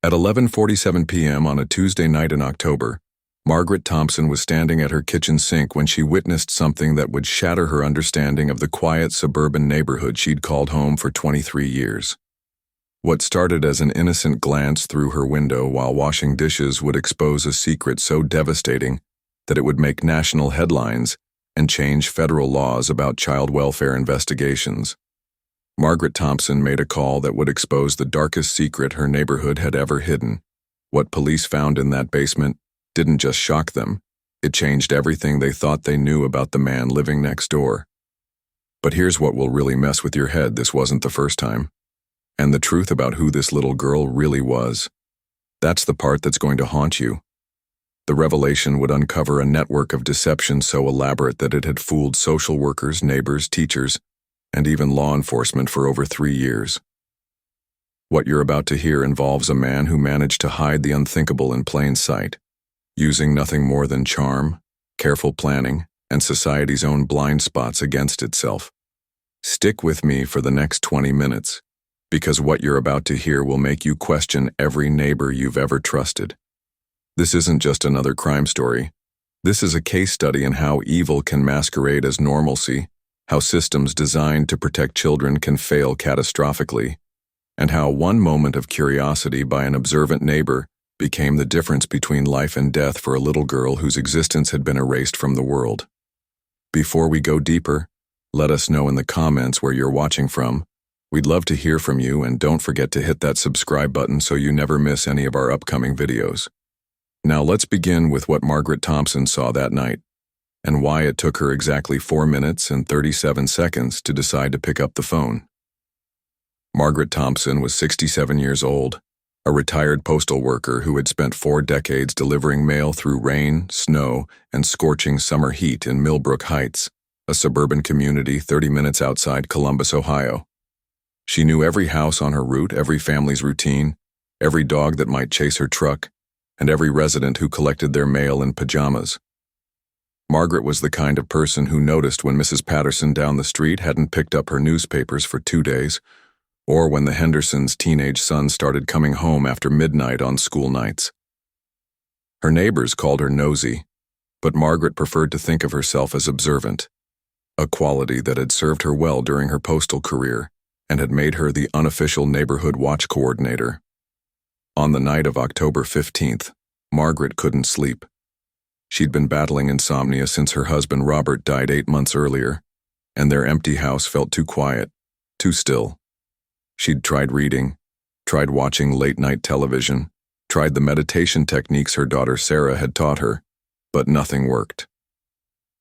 At 11:47 p.m. on a Tuesday night in October, Margaret Thompson was standing at her kitchen sink when she witnessed something that would shatter her understanding of the quiet suburban neighborhood she'd called home for 23 years. What started as an innocent glance through her window while washing dishes would expose a secret so devastating that it would make national headlines and change federal laws about child welfare investigations. Margaret Thompson made a call that would expose the darkest secret her neighborhood had ever hidden. What police found in that basement didn't just shock them, it changed everything they thought they knew about the man living next door. But here's what will really mess with your head: this wasn't the first time. And the truth about who this little girl really was. That's the part that's going to haunt you. The revelation would uncover a network of deception so elaborate that it had fooled social workers, neighbors, teachers, and even law enforcement for over 3 years. What you're about to hear involves a man who managed to hide the unthinkable in plain sight, using nothing more than charm, careful planning, and society's own blind spots against itself. Stick with me for the next 20 minutes, because what you're about to hear will make you question every neighbor you've ever trusted. This isn't just another crime story. This is a case study in how evil can masquerade as normalcy, how systems designed to protect children can fail catastrophically, and how one moment of curiosity by an observant neighbor became the difference between life and death for a little girl whose existence had been erased from the world. Before we go deeper, let us know in the comments where you're watching from. We'd love to hear from you, and don't forget to hit that subscribe button so you never miss any of our upcoming videos. Now let's begin with what Margaret Thompson saw that night, and why it took her exactly 4 minutes and 37 seconds to decide to pick up the phone. Margaret Thompson was 67 years old, a retired postal worker who had spent 4 decades delivering mail through rain, snow, and scorching summer heat in Millbrook Heights, a suburban community 30 minutes outside Columbus, Ohio. She knew every house on her route, every family's routine, every dog that might chase her truck, and every resident who collected their mail in pajamas. Margaret was the kind of person who noticed when Mrs. Patterson down the street hadn't picked up her newspapers for 2 days, or when the Hendersons' teenage son started coming home after midnight on school nights. Her neighbors called her nosy, but Margaret preferred to think of herself as observant, a quality that had served her well during her postal career and had made her the unofficial neighborhood watch coordinator. On the night of October 15th, Margaret couldn't sleep. She'd been battling insomnia since her husband Robert died 8 months earlier, and their empty house felt too quiet, too still. She'd tried reading, tried watching late-night television, tried the meditation techniques her daughter Sarah had taught her, but nothing worked.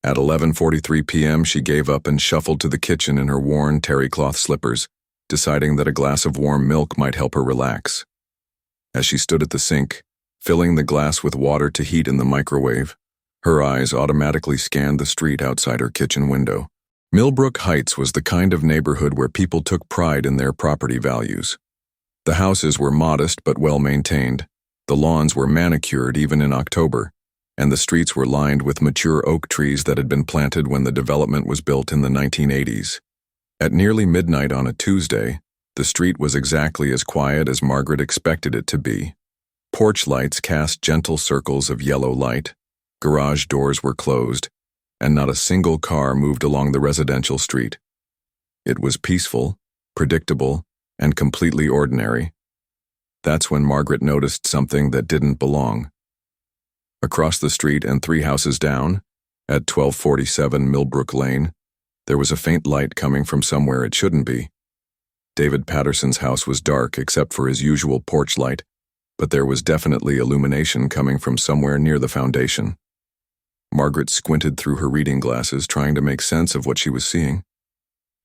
At 11:43 p.m., she gave up and shuffled to the kitchen in her worn terry cloth slippers, deciding that a glass of warm milk might help her relax. As she stood at the sink, filling the glass with water to heat in the microwave, her eyes automatically scanned the street outside her kitchen window. Millbrook Heights was the kind of neighborhood where people took pride in their property values. The houses were modest but well-maintained, the lawns were manicured even in October, and the streets were lined with mature oak trees that had been planted when the development was built in the 1980s. At nearly midnight on a Tuesday, the street was exactly as quiet as Margaret expected it to be. Porch lights cast gentle circles of yellow light, garage doors were closed, and not a single car moved along the residential street. It was peaceful, predictable, and completely ordinary. That's when Margaret noticed something that didn't belong. Across the street and 3 houses down, at 1247 Millbrook Lane, there was a faint light coming from somewhere it shouldn't be. David Patterson's house was dark except for his usual porch light, but there was definitely illumination coming from somewhere near the foundation. Margaret squinted through her reading glasses, trying to make sense of what she was seeing.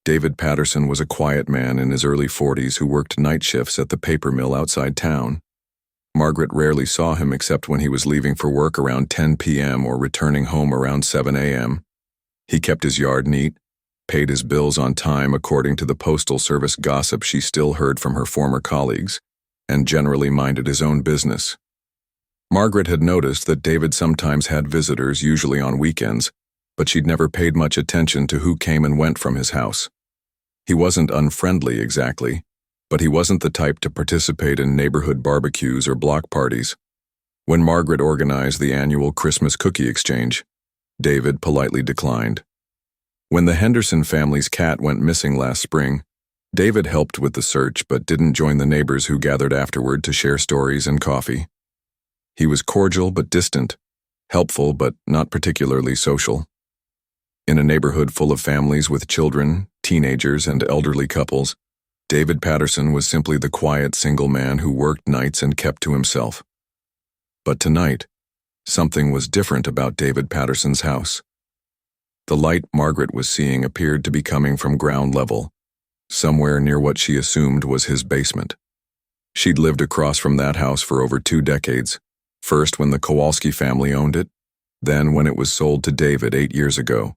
David Patterson was a quiet man in his early 40s who worked night shifts at the paper mill outside town. Margaret rarely saw him except when he was leaving for work around 10 p.m. or returning home around 7 a.m. He kept his yard neat, paid his bills on time according to the Postal Service gossip she still heard from her former colleagues, and generally minded his own business. Margaret had noticed that David sometimes had visitors, usually on weekends, but she'd never paid much attention to who came and went from his house. He wasn't unfriendly exactly, but he wasn't the type to participate in neighborhood barbecues or block parties. When Margaret organized the annual Christmas cookie exchange, David politely declined. When the Henderson family's cat went missing last spring, David helped with the search but didn't join the neighbors who gathered afterward to share stories and coffee. He was cordial but distant, helpful but not particularly social. In a neighborhood full of families with children, teenagers, and elderly couples, David Patterson was simply the quiet single man who worked nights and kept to himself. But tonight, something was different about David Patterson's house. The light Margaret was seeing appeared to be coming from ground level, somewhere near what she assumed was his basement. She'd lived across from that house for over 2 decades, first when the Kowalski family owned it, then when it was sold to David 8 years ago.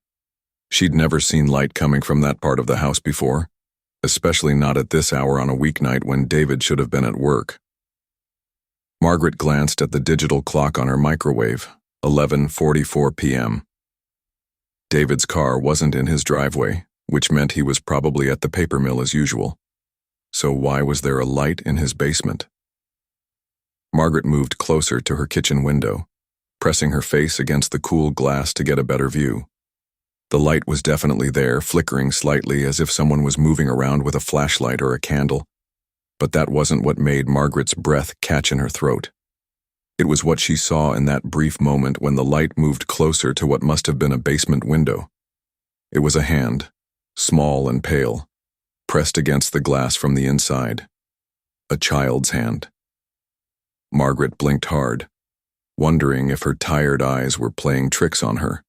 She'd never seen light coming from that part of the house before, especially not at this hour on a weeknight when David should have been at work. Margaret glanced at the digital clock on her microwave, 11:44 p.m. David's car wasn't in his driveway, which meant he was probably at the paper mill as usual. So why was there a light in his basement? Margaret moved closer to her kitchen window, pressing her face against the cool glass to get a better view. The light was definitely there, flickering slightly as if someone was moving around with a flashlight or a candle. But that wasn't what made Margaret's breath catch in her throat. It was what she saw in that brief moment when the light moved closer to what must have been a basement window. It was a hand, small and pale, pressed against the glass from the inside. A child's hand. Margaret blinked hard, wondering if her tired eyes were playing tricks on her.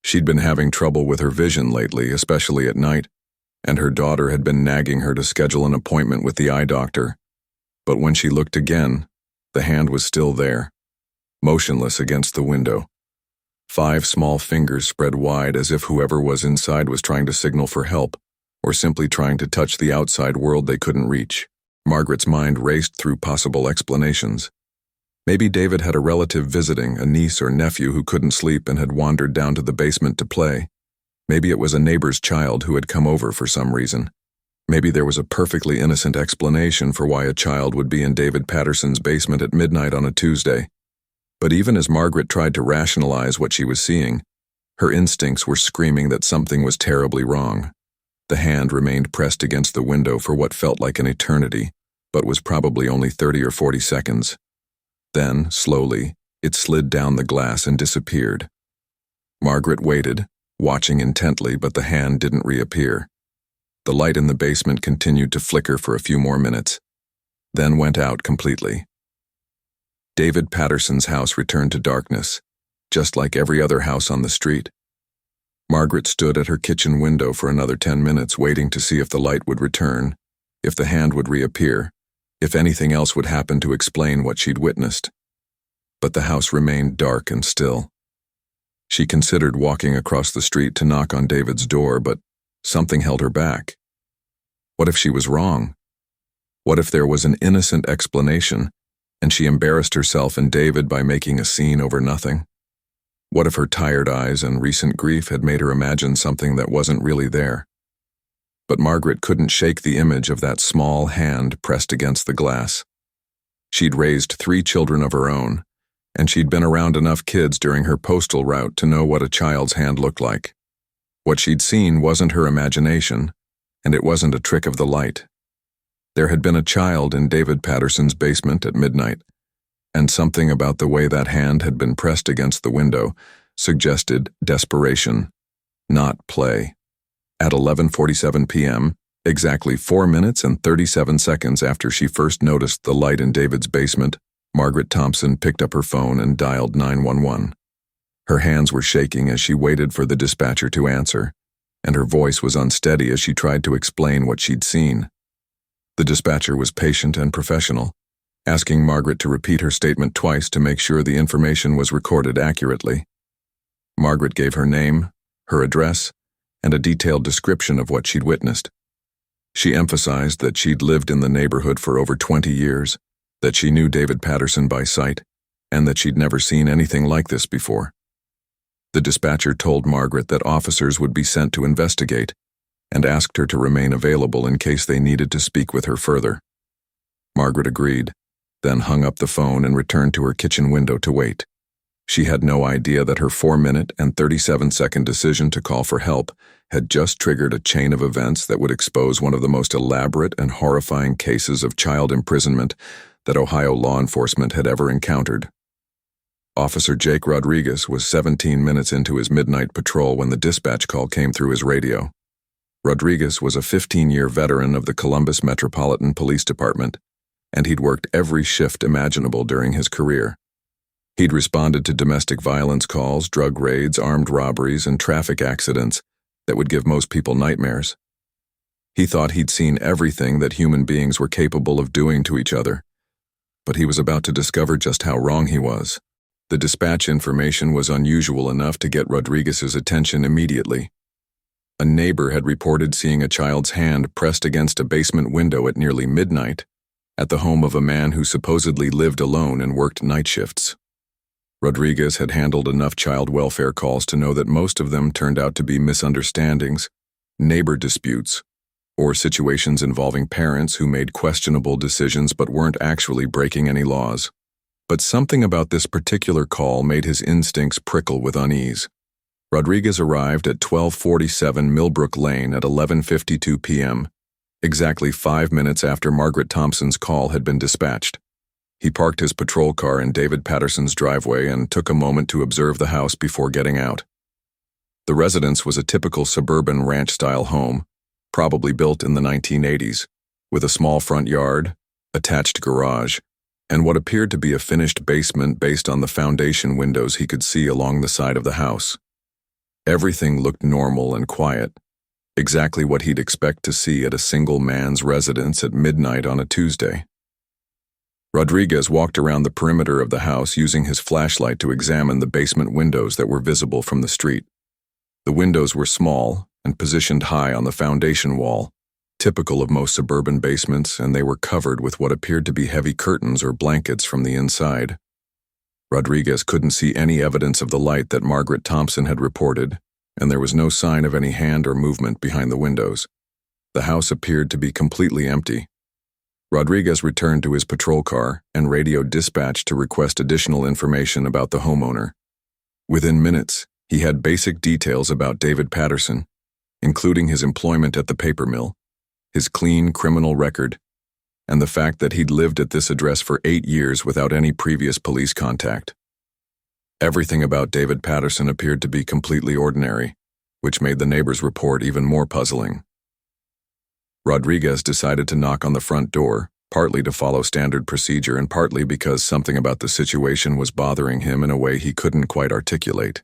She'd been having trouble with her vision lately, especially at night, and her daughter had been nagging her to schedule an appointment with the eye doctor. But when she looked again, the hand was still there, motionless against the window. 5 small fingers spread wide as if whoever was inside was trying to signal for help, or simply trying to touch the outside world they couldn't reach. Margaret's mind raced through possible explanations. Maybe David had a relative visiting, a niece or nephew who couldn't sleep and had wandered down to the basement to play. Maybe it was a neighbor's child who had come over for some reason. Maybe there was a perfectly innocent explanation for why a child would be in David Patterson's basement at midnight on a Tuesday. But even as Margaret tried to rationalize what she was seeing, her instincts were screaming that something was terribly wrong. The hand remained pressed against the window for what felt like an eternity, but was probably only 30 or 40 seconds. Then, slowly, it slid down the glass and disappeared. Margaret waited, watching intently, but the hand didn't reappear. The light in the basement continued to flicker for a few more minutes, then went out completely. David Patterson's house returned to darkness, just like every other house on the street. Margaret stood at her kitchen window for another 10 minutes, waiting to see if the light would return, if the hand would reappear, if anything else would happen to explain what she'd witnessed. But the house remained dark and still. She considered walking across the street to knock on David's door, but something held her back. What if she was wrong? What if there was an innocent explanation, and she embarrassed herself and David by making a scene over nothing? What if her tired eyes and recent grief had made her imagine something that wasn't really there? But Margaret couldn't shake the image of that small hand pressed against the glass. She'd raised 3 children of her own, and she'd been around enough kids during her postal route to know what a child's hand looked like. What she'd seen wasn't her imagination, and it wasn't a trick of the light. There had been a child in David Patterson's basement at midnight, and something about the way that hand had been pressed against the window suggested desperation, not play. At 11:47 p.m., exactly 4 minutes and 37 seconds after she first noticed the light in David's basement, Margaret Thompson picked up her phone and dialed 911. Her hands were shaking as she waited for the dispatcher to answer, and her voice was unsteady as she tried to explain what she'd seen. The dispatcher was patient and professional, asking Margaret to repeat her statement twice to make sure the information was recorded accurately. Margaret gave her name, her address, and a detailed description of what she'd witnessed. She emphasized that she'd lived in the neighborhood for over 20 years, that she knew David Patterson by sight, and that she'd never seen anything like this before. The dispatcher told Margaret that officers would be sent to investigate, and asked her to remain available in case they needed to speak with her further. Margaret agreed, then hung up the phone and returned to her kitchen window to wait. She had no idea that her 4-minute and 37-second decision to call for help had just triggered a chain of events that would expose one of the most elaborate and horrifying cases of child imprisonment that Ohio law enforcement had ever encountered. Officer Jake Rodriguez was 17 minutes into his midnight patrol when the dispatch call came through his radio. Rodriguez was a 15-year veteran of the Columbus Metropolitan Police Department, and he'd worked every shift imaginable during his career. He'd responded to domestic violence calls, drug raids, armed robberies, and traffic accidents that would give most people nightmares. He thought he'd seen everything that human beings were capable of doing to each other, but he was about to discover just how wrong he was. The dispatch information was unusual enough to get Rodriguez's attention immediately. A neighbor had reported seeing a child's hand pressed against a basement window at nearly midnight at the home of a man who supposedly lived alone and worked night shifts. Rodriguez had handled enough child welfare calls to know that most of them turned out to be misunderstandings, neighbor disputes, or situations involving parents who made questionable decisions but weren't actually breaking any laws. But something about this particular call made his instincts prickle with unease. Rodriguez arrived at 1247 Millbrook Lane at 11:52 p.m., exactly 5 minutes after Margaret Thompson's call had been dispatched. He parked his patrol car in David Patterson's driveway and took a moment to observe the house before getting out. The residence was a typical suburban ranch-style home, probably built in the 1980s, with a small front yard, attached garage, and what appeared to be a finished basement based on the foundation windows he could see along the side of the house. Everything looked normal and quiet, exactly what he'd expect to see at a single man's residence at midnight on a Tuesday. Rodriguez walked around the perimeter of the house using his flashlight to examine the basement windows that were visible from the street. The windows were small and positioned high on the foundation wall, typical of most suburban basements, and they were covered with what appeared to be heavy curtains or blankets from the inside. Rodriguez couldn't see any evidence of the light that Margaret Thompson had reported, and there was no sign of any hand or movement behind the windows. The house appeared to be completely empty. Rodriguez returned to his patrol car and radioed dispatch to request additional information about the homeowner. Within minutes, he had basic details about David Patterson, including his employment at the paper mill, his clean criminal record, and the fact that he'd lived at this address for 8 years without any previous police contact. Everything about David Patterson appeared to be completely ordinary, which made the neighbor's report even more puzzling. Rodriguez decided to knock on the front door, partly to follow standard procedure and partly because something about the situation was bothering him in a way he couldn't quite articulate.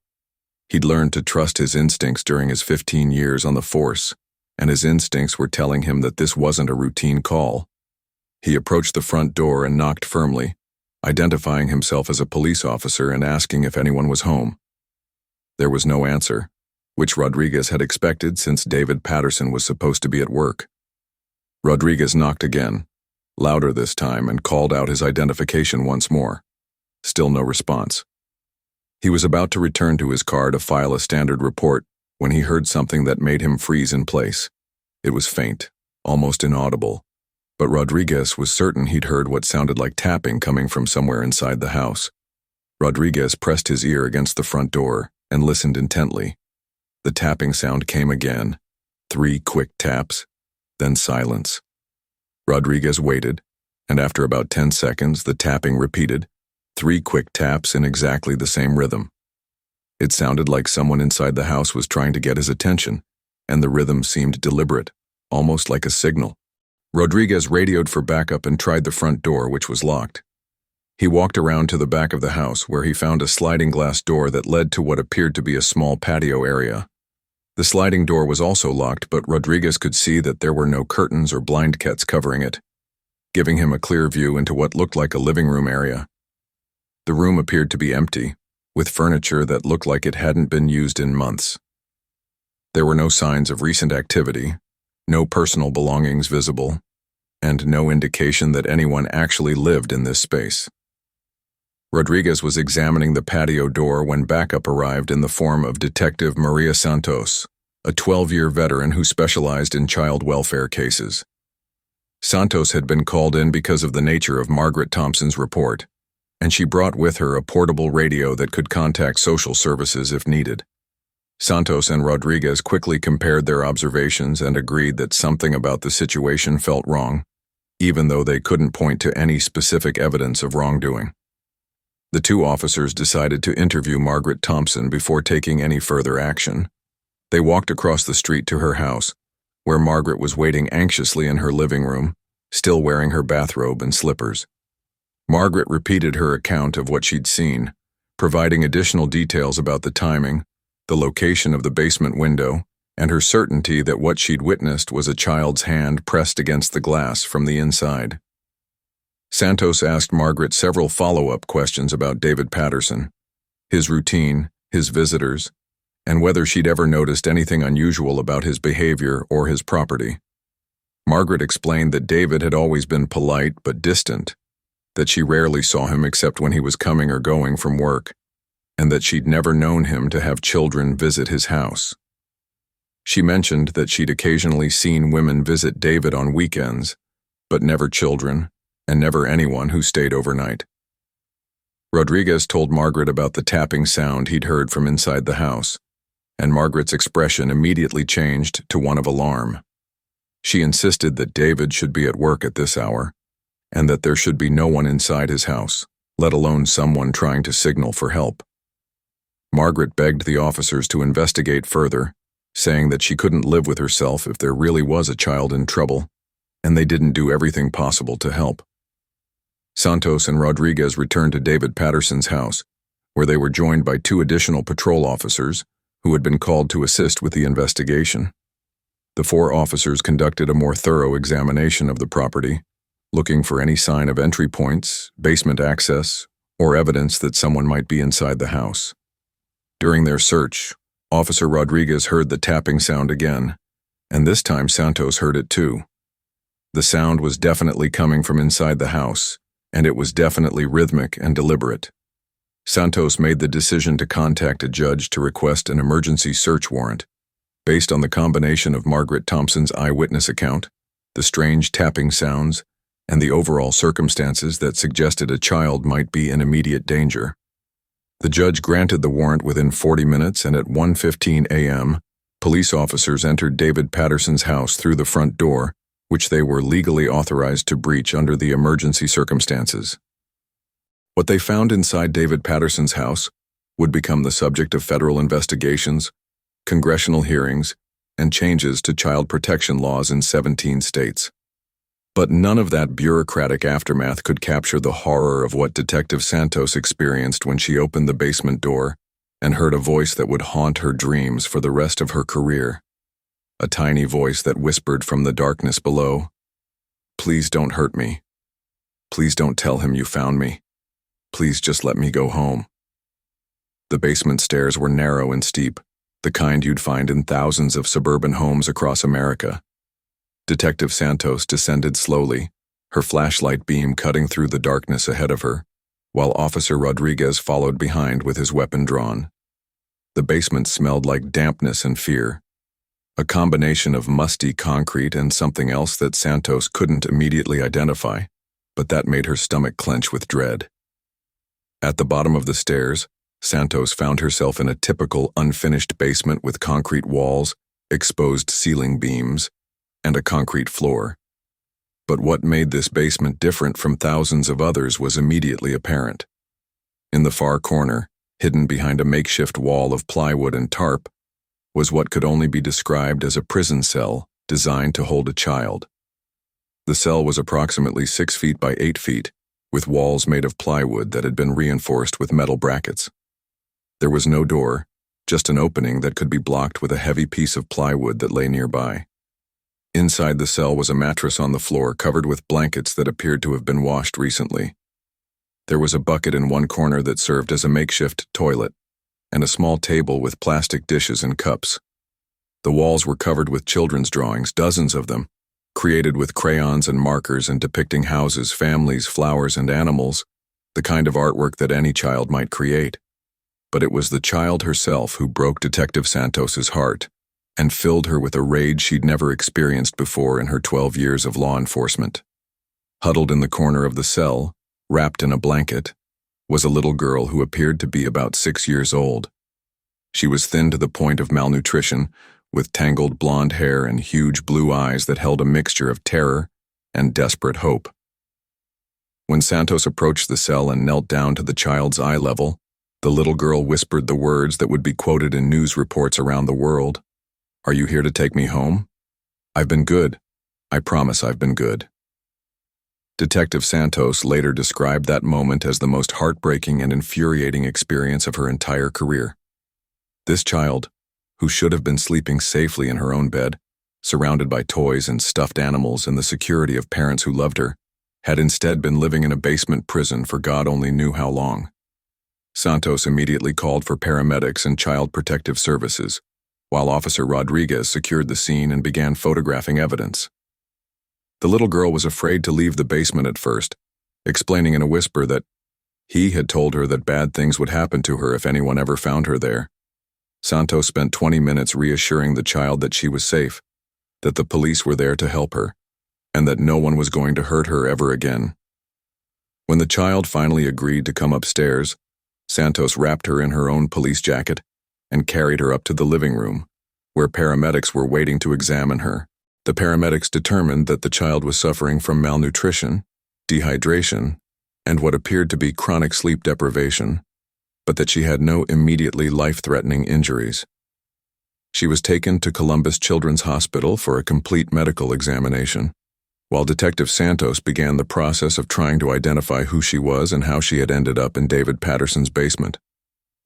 He'd learned to trust his instincts during his 15 years on the force, and his instincts were telling him that this wasn't a routine call. He approached the front door and knocked firmly, identifying himself as a police officer and asking if anyone was home. There was no answer, which Rodriguez had expected since David Patterson was supposed to be at work. Rodriguez knocked again, louder this time, and called out his identification once more. Still no response. He was about to return to his car to file a standard report when he heard something that made him freeze in place. It was faint, almost inaudible, but Rodriguez was certain he'd heard what sounded like tapping coming from somewhere inside the house. Rodriguez pressed his ear against the front door and listened intently. The tapping sound came again, 3 quick taps, then silence. Rodriguez waited, and after about 10 seconds, the tapping repeated, 3 quick taps in exactly the same rhythm. It sounded like someone inside the house was trying to get his attention, and the rhythm seemed deliberate, almost like a signal. Rodriguez radioed for backup and tried the front door, which was locked. He walked around to the back of the house, where he found a sliding glass door that led to what appeared to be a small patio area. The sliding door was also locked, but Rodriguez could see that there were no curtains or blindkets covering it, giving him a clear view into what looked like a living room area. The room appeared to be empty, with furniture that looked like it hadn't been used in months. There were no signs of recent activity, no personal belongings visible, and no indication that anyone actually lived in this space. Rodriguez was examining the patio door when backup arrived in the form of Detective Maria Santos, a 12-year veteran who specialized in child welfare cases. Santos had been called in because of the nature of Margaret Thompson's report, and she brought with her a portable radio that could contact social services if needed. Santos and Rodriguez quickly compared their observations and agreed that something about the situation felt wrong, even though they couldn't point to any specific evidence of wrongdoing. The two officers decided to interview Margaret Thompson before taking any further action. They walked across the street to her house, where Margaret was waiting anxiously in her living room, still wearing her bathrobe and slippers. Margaret repeated her account of what she'd seen, providing additional details about the timing, the location of the basement window, and her certainty that what she'd witnessed was a child's hand pressed against the glass from the inside. Santos asked Margaret several follow-up questions about David Patterson, his routine, his visitors, and whether she'd ever noticed anything unusual about his behavior or his property. Margaret explained that David had always been polite but distant, that she rarely saw him except when he was coming or going from work, and that she'd never known him to have children visit his house. She mentioned that she'd occasionally seen women visit David on weekends, but never children, and never anyone who stayed overnight. Rodriguez told Margaret about the tapping sound he'd heard from inside the house, and Margaret's expression immediately changed to one of alarm. She insisted that David should be at work at this hour, and that there should be no one inside his house, let alone someone trying to signal for help. Margaret begged the officers to investigate further, saying that she couldn't live with herself if there really was a child in trouble, and they didn't do everything possible to help. Santos and Rodriguez returned to David Patterson's house, where they were joined by two additional patrol officers who had been called to assist with the investigation. The four officers conducted a more thorough examination of the property, looking for any sign of entry points, basement access, or evidence that someone might be inside the house. During their search, Officer Rodriguez heard the tapping sound again, and this time Santos heard it too. The sound was definitely coming from inside the house, and it was definitely rhythmic and deliberate. Santos made the decision to contact a judge to request an emergency search warrant, based on the combination of Margaret Thompson's eyewitness account, the strange tapping sounds, and the overall circumstances that suggested a child might be in immediate danger. The judge granted the warrant within 40 minutes, and at 1:15 a.m., police officers entered David Patterson's house through the front door, which they were legally authorized to breach under the emergency circumstances. What they found inside David Patterson's house would become the subject of federal investigations, congressional hearings, and changes to child protection laws in 17 states. But none of that bureaucratic aftermath could capture the horror of what Detective Santos experienced when she opened the basement door and heard a voice that would haunt her dreams for the rest of her career. A tiny voice that whispered from the darkness below, "Please don't hurt me. Please don't tell him you found me. Please just let me go home." The basement stairs were narrow and steep, the kind you'd find in thousands of suburban homes across America. Detective Santos descended slowly, her flashlight beam cutting through the darkness ahead of her, while Officer Rodriguez followed behind with his weapon drawn. The basement smelled like dampness and fear, a combination of musty concrete and something else that Santos couldn't immediately identify, but that made her stomach clench with dread. At the bottom of the stairs, Santos found herself in a typical unfinished basement with concrete walls, exposed ceiling beams, and a concrete floor. But what made this basement different from thousands of others was immediately apparent. In the far corner, hidden behind a makeshift wall of plywood and tarp, was what could only be described as a prison cell designed to hold a child. The cell was approximately 6 feet by 8 feet, with walls made of plywood that had been reinforced with metal brackets. There was no door, just an opening that could be blocked with a heavy piece of plywood that lay nearby. Inside the cell was a mattress on the floor covered with blankets that appeared to have been washed recently. There was a bucket in one corner that served as a makeshift toilet, and a small table with plastic dishes and cups. The walls were covered with children's drawings, dozens of them, created with crayons and markers and depicting houses, families, flowers, and animals, the kind of artwork that any child might create. But it was the child herself who broke Detective Santos's heart, and filled her with a rage she'd never experienced before in her 12 years of law enforcement. Huddled in the corner of the cell, wrapped in a blanket, was a little girl who appeared to be about 6 years old. She was thin to the point of malnutrition, with tangled blonde hair and huge blue eyes that held a mixture of terror and desperate hope. When Santos approached the cell and knelt down to the child's eye level, the little girl whispered the words that would be quoted in news reports around the world. "Are you here to take me home? I've been good. I promise I've been good." Detective Santos later described that moment as the most heartbreaking and infuriating experience of her entire career. This child, who should have been sleeping safely in her own bed, surrounded by toys and stuffed animals and the security of parents who loved her, had instead been living in a basement prison for God only knew how long. Santos immediately called for paramedics and child protective services, while Officer Rodriguez secured the scene and began photographing evidence. The little girl was afraid to leave the basement at first, explaining in a whisper that he had told her that bad things would happen to her if anyone ever found her there. Santos spent 20 minutes reassuring the child that she was safe, that the police were there to help her, and that no one was going to hurt her ever again. When the child finally agreed to come upstairs, Santos wrapped her in her own police jacket and carried her up to the living room, where paramedics were waiting to examine her. The paramedics determined that the child was suffering from malnutrition, dehydration, and what appeared to be chronic sleep deprivation, but that she had no immediately life-threatening injuries. She was taken to Columbus Children's Hospital for a complete medical examination, while Detective Santos began the process of trying to identify who she was and how she had ended up in David Patterson's basement.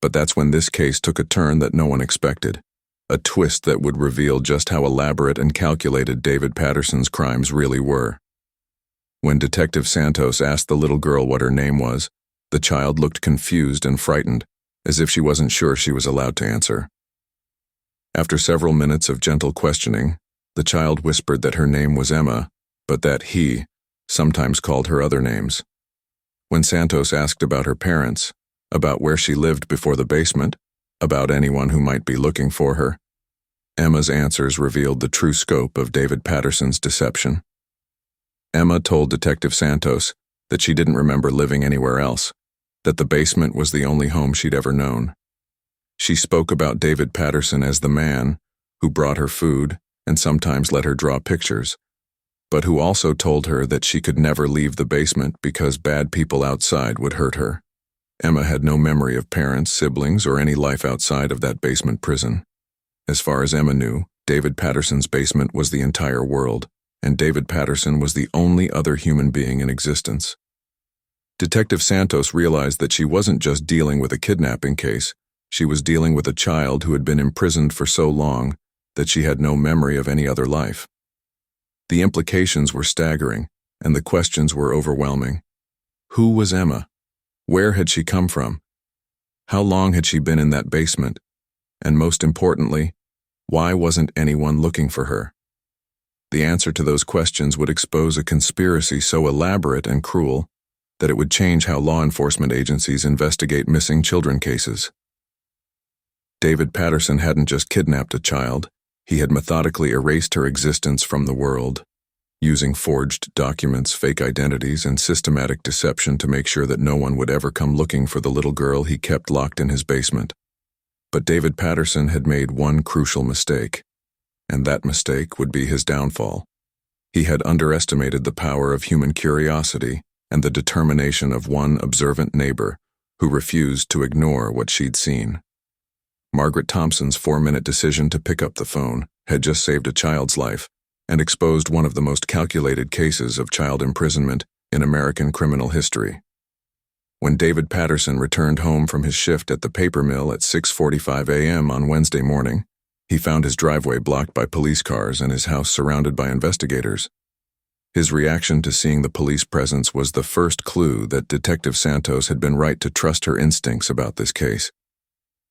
But that's when this case took a turn that no one expected, a twist that would reveal just how elaborate and calculated David Patterson's crimes really were. When Detective Santos asked the little girl what her name was, the child looked confused and frightened, as if she wasn't sure she was allowed to answer. After several minutes of gentle questioning, the child whispered that her name was Emma, but that he sometimes called her other names. When Santos asked about her parents, about where she lived before the basement, about anyone who might be looking for her, Emma's answers revealed the true scope of David Patterson's deception. Emma told Detective Santos that she didn't remember living anywhere else, that the basement was the only home she'd ever known. She spoke about David Patterson as the man who brought her food and sometimes let her draw pictures, but who also told her that she could never leave the basement because bad people outside would hurt her. Emma had no memory of parents, siblings, or any life outside of that basement prison. As far as Emma knew, David Patterson's basement was the entire world, and David Patterson was the only other human being in existence. Detective Santos realized that she wasn't just dealing with a kidnapping case, she was dealing with a child who had been imprisoned for so long that she had no memory of any other life. The implications were staggering, and the questions were overwhelming. Who was Emma? Where had she come from? How long had she been in that basement? And most importantly, why wasn't anyone looking for her? The answer to those questions would expose a conspiracy so elaborate and cruel that it would change how law enforcement agencies investigate missing children cases. David Patterson hadn't just kidnapped a child, he had methodically erased her existence from the world, using forged documents, fake identities, and systematic deception to make sure that no one would ever come looking for the little girl he kept locked in his basement. But David Patterson had made one crucial mistake, and that mistake would be his downfall. He had underestimated the power of human curiosity and the determination of one observant neighbor who refused to ignore what she'd seen. Margaret Thompson's 4-minute decision to pick up the phone had just saved a child's life and exposed one of the most calculated cases of child imprisonment in American criminal history. When David Patterson returned home from his shift at the paper mill at 6:45 a.m. on Wednesday morning, he found his driveway blocked by police cars and his house surrounded by investigators. His reaction to seeing the police presence was the first clue that Detective Santos had been right to trust her instincts about this case.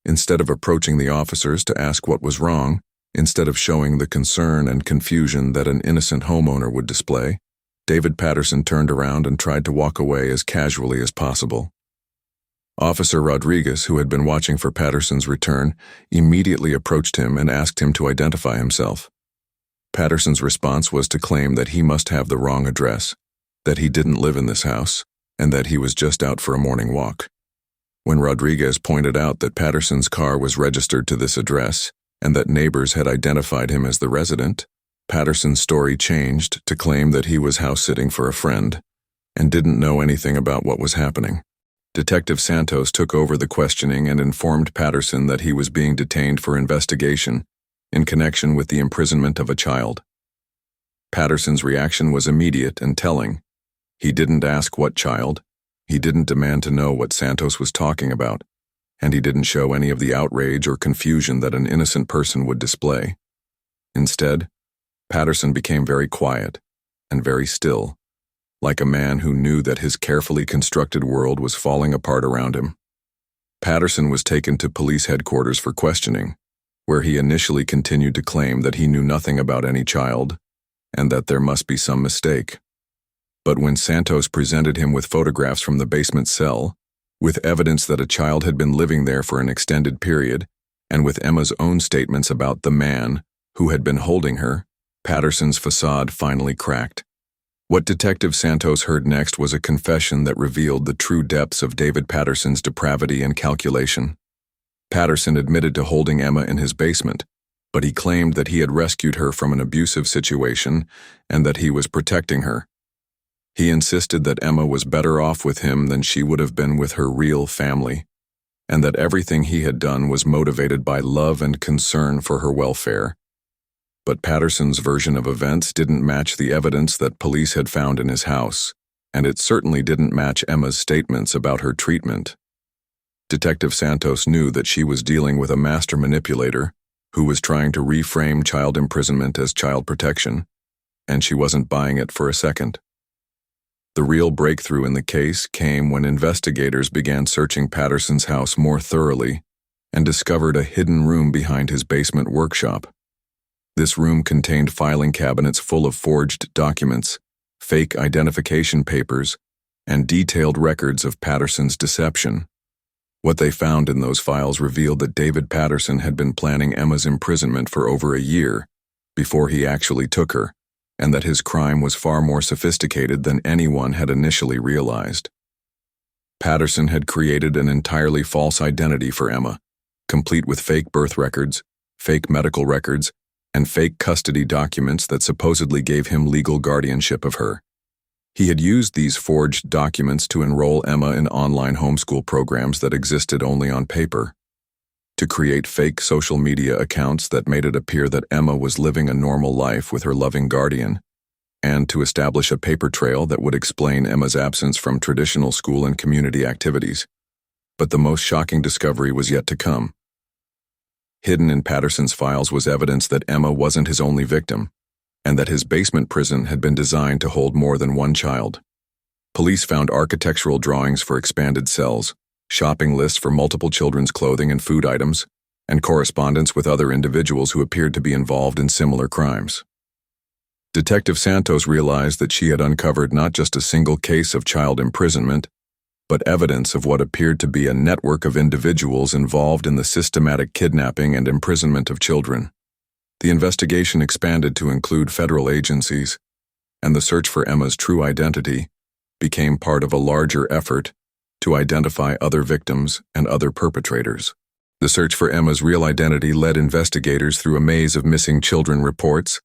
Instead of approaching the officers to ask what was wrong, instead of showing the concern and confusion that an innocent homeowner would display, David Patterson turned around and tried to walk away as casually as possible. Officer Rodriguez, who had been watching for Patterson's return, immediately approached him and asked him to identify himself. Patterson's response was to claim that he must have the wrong address, that he didn't live in this house, and that he was just out for a morning walk. When Rodriguez pointed out that Patterson's car was registered to this address and that neighbors had identified him as the resident, Patterson's story changed to claim that he was house-sitting for a friend and didn't know anything about what was happening. Detective Santos took over the questioning and informed Patterson that he was being detained for investigation in connection with the imprisonment of a child. Patterson's reaction was immediate and telling. He didn't ask what child, he didn't demand to know what Santos was talking about, and he didn't show any of the outrage or confusion that an innocent person would display. Instead, Patterson became very quiet and very still, like a man who knew that his carefully constructed world was falling apart around him. Patterson was taken to police headquarters for questioning, where he initially continued to claim that he knew nothing about any child and that there must be some mistake. But when Santos presented him with photographs from the basement cell, with evidence that a child had been living there for an extended period, and with Emma's own statements about the man who had been holding her, Patterson's facade finally cracked. What Detective Santos heard next was a confession that revealed the true depths of David Patterson's depravity and calculation. Patterson admitted to holding Emma in his basement, but he claimed that he had rescued her from an abusive situation and that he was protecting her. He insisted that Emma was better off with him than she would have been with her real family, and that everything he had done was motivated by love and concern for her welfare. But Patterson's version of events didn't match the evidence that police had found in his house, and it certainly didn't match Emma's statements about her treatment. Detective Santos knew that she was dealing with a master manipulator who was trying to reframe child imprisonment as child protection, and she wasn't buying it for a second. The real breakthrough in the case came when investigators began searching Patterson's house more thoroughly and discovered a hidden room behind his basement workshop. This room contained filing cabinets full of forged documents, fake identification papers, and detailed records of Patterson's deception. What they found in those files revealed that David Patterson had been planning Emma's imprisonment for over a year before he actually took her, and that his crime was far more sophisticated than anyone had initially realized. Patterson had created an entirely false identity for Emma, complete with fake birth records, fake medical records, and fake custody documents that supposedly gave him legal guardianship of her. He had used these forged documents to enroll Emma in online homeschool programs that existed only on paper, to create fake social media accounts that made it appear that Emma was living a normal life with her loving guardian, and to establish a paper trail that would explain Emma's absence from traditional school and community activities. But the most shocking discovery was yet to come. Hidden in Patterson's files was evidence that Emma wasn't his only victim, and that his basement prison had been designed to hold more than one child. Police found architectural drawings for expanded cells, shopping lists for multiple children's clothing and food items, and correspondence with other individuals who appeared to be involved in similar crimes. Detective Santos realized that she had uncovered not just a single case of child imprisonment, but evidence of what appeared to be a network of individuals involved in the systematic kidnapping and imprisonment of children. The investigation expanded to include federal agencies, and the search for Emma's true identity became part of a larger effort to identify other victims and other perpetrators. The search for Emma's real identity led investigators through a maze of missing children reports,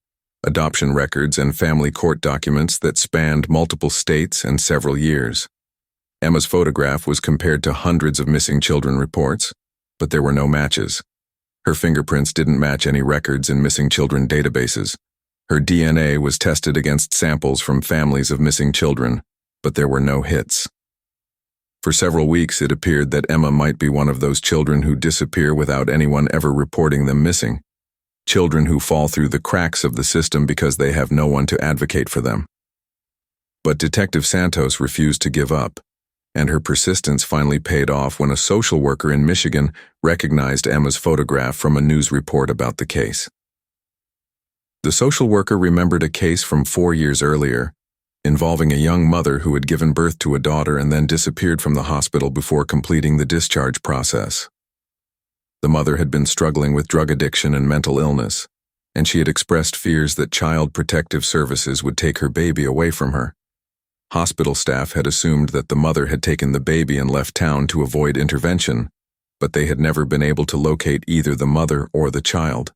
adoption records, and family court documents that spanned multiple states and several years. Emma's photograph was compared to hundreds of missing children reports, but there were no matches. Her fingerprints didn't match any records in missing children databases. Her DNA was tested against samples from families of missing children, but there were no hits. For several weeks, it appeared that Emma might be one of those children who disappear without anyone ever reporting them missing. Children who fall through the cracks of the system because they have no one to advocate for them. But Detective Santos refused to give up, and her persistence finally paid off when a social worker in Michigan recognized Emma's photograph from a news report about the case. The social worker remembered a case from 4 years earlier, involving a young mother who had given birth to a daughter and then disappeared from the hospital before completing the discharge process. The mother had been struggling with drug addiction and mental illness, and she had expressed fears that Child Protective Services would take her baby away from her. Hospital staff had assumed that the mother had taken the baby and left town to avoid intervention, but they had never been able to locate either the mother or the child.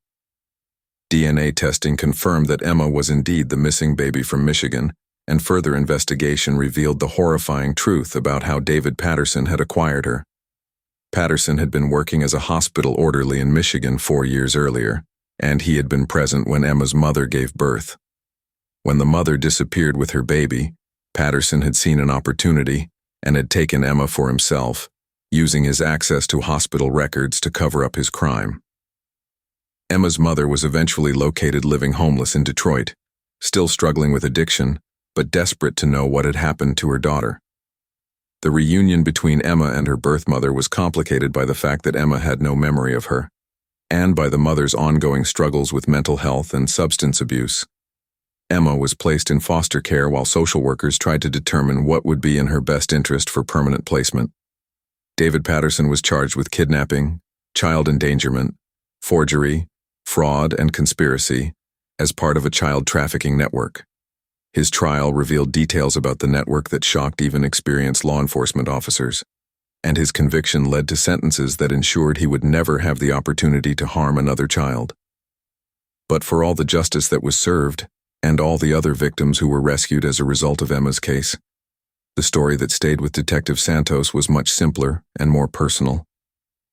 DNA testing confirmed that Emma was indeed the missing baby from Michigan, and further investigation revealed the horrifying truth about how David Patterson had acquired her. Patterson had been working as a hospital orderly in Michigan 4 years earlier, and he had been present when Emma's mother gave birth. When the mother disappeared with her baby, Patterson had seen an opportunity and had taken Emma for himself, using his access to hospital records to cover up his crime. Emma's mother was eventually located living homeless in Detroit, still struggling with addiction, but desperate to know what had happened to her daughter. The reunion between Emma and her birth mother was complicated by the fact that Emma had no memory of her, and by the mother's ongoing struggles with mental health and substance abuse. Emma was placed in foster care while social workers tried to determine what would be in her best interest for permanent placement. David Patterson was charged with kidnapping, child endangerment, forgery, fraud, and conspiracy as part of a child trafficking network. His trial revealed details about the network that shocked even experienced law enforcement officers, and his conviction led to sentences that ensured he would never have the opportunity to harm another child. But for all the justice that was served, and all the other victims who were rescued as a result of Emma's case, the story that stayed with Detective Santos was much simpler and more personal.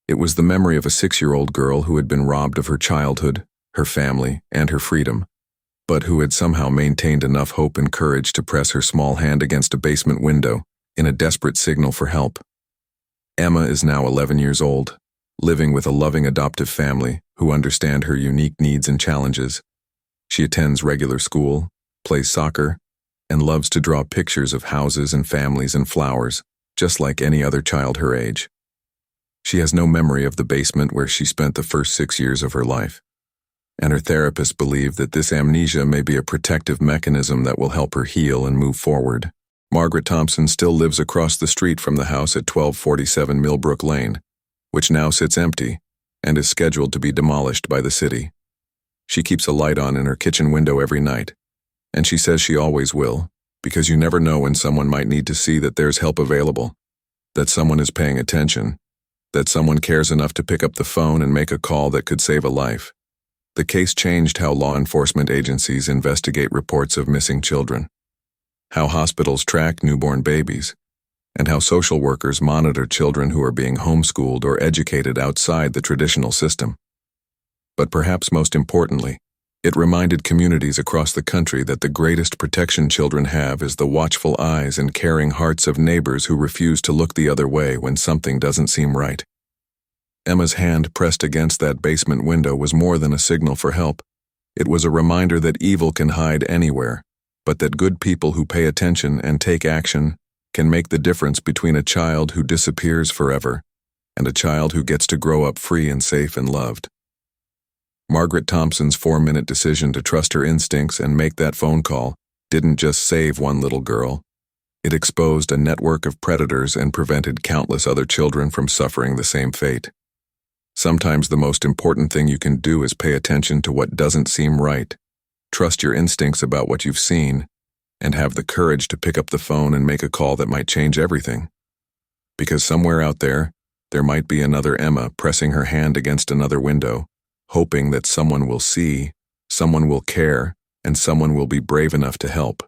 It was the memory of a 6-year-old girl who had been robbed of her childhood, her family, and her freedom, but who had somehow maintained enough hope and courage to press her small hand against a basement window in a desperate signal for help. Emma is now 11 years old, living with a loving adoptive family who understand her unique needs and challenges. She attends regular school, plays soccer, and loves to draw pictures of houses and families and flowers, just like any other child her age. She has no memory of the basement where she spent the first 6 years of her life, and her therapists believe that this amnesia may be a protective mechanism that will help her heal and move forward. Margaret Thompson still lives across the street from the house at 1247 Millbrook Lane, which now sits empty and is scheduled to be demolished by the city. She keeps a light on in her kitchen window every night, and she says she always will, because you never know when someone might need to see that there's help available, that someone is paying attention, that someone cares enough to pick up the phone and make a call that could save a life. The case changed how law enforcement agencies investigate reports of missing children, how hospitals track newborn babies, and how social workers monitor children who are being homeschooled or educated outside the traditional system. But perhaps most importantly, it reminded communities across the country that the greatest protection children have is the watchful eyes and caring hearts of neighbors who refuse to look the other way when something doesn't seem right. Emma's hand pressed against that basement window was more than a signal for help. It was a reminder that evil can hide anywhere, but that good people who pay attention and take action can make the difference between a child who disappears forever and a child who gets to grow up free and safe and loved. Margaret Thompson's 4-minute decision to trust her instincts and make that phone call didn't just save one little girl. It exposed a network of predators and prevented countless other children from suffering the same fate. Sometimes the most important thing you can do is pay attention to what doesn't seem right, trust your instincts about what you've seen, and have the courage to pick up the phone and make a call that might change everything. Because somewhere out there might be another Emma pressing her hand against another window, hoping that someone will see, someone will care, and someone will be brave enough to help.